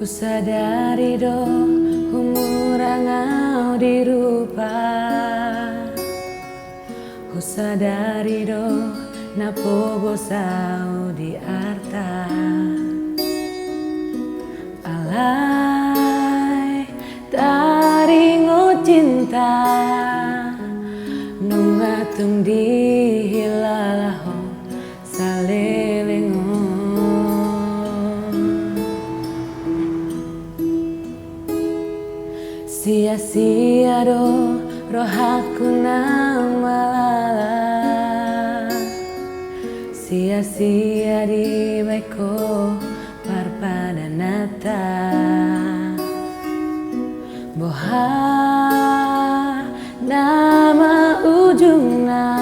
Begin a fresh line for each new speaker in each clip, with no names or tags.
Ku sadari do humurangau dirupa. Ku sadari do napo bosau di arta. Alai taringo cinta nungatung di hilalaho salelengo. Sia-sia do rohaku nang malala. Sia-sia di baiko parpada nata. Boha nama ujungna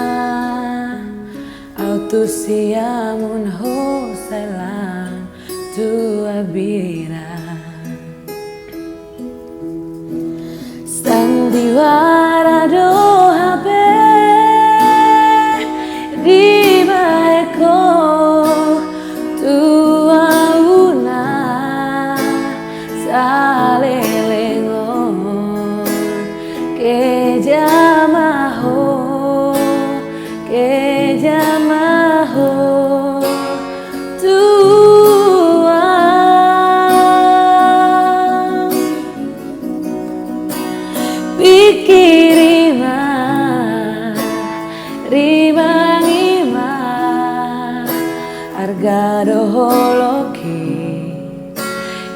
autu siamun ho sailang tua bira. Sandiwara do hape di baiko tua una salelengo ke jamaho tua pikirima rima argado holoki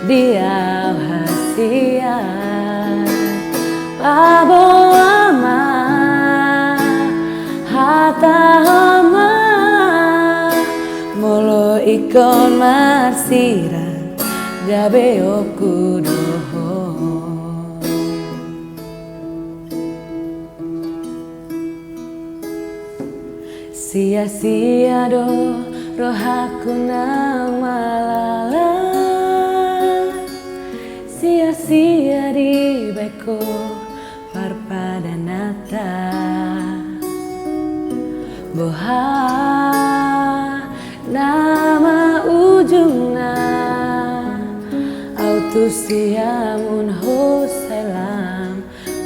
dia hasia pabo ama hata hama molo ikon marsira gabe okudoho. Sia-sia do rohaku nang malala. Sia-sia di baiko parpada nata. Boha nama ujungna autu siamun ho sailam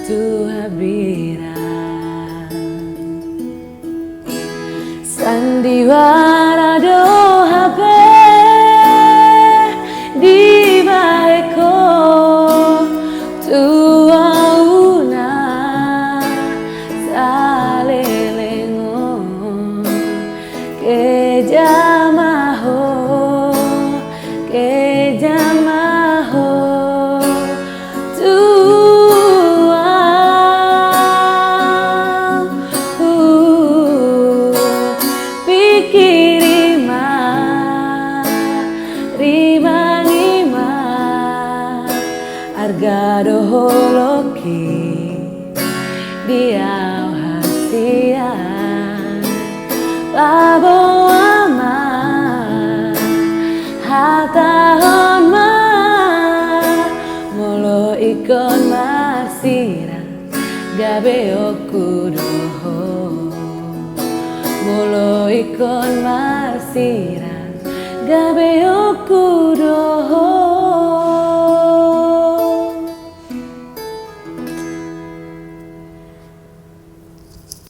tua bira. Sandiwara do hape di baiko tua una salelengo ke jamaho kirima rima argado holoki dia hasia pabo ama hata hama molo ikon marsira gabe okudoho. Molo ikon marsiran gabe okudoho.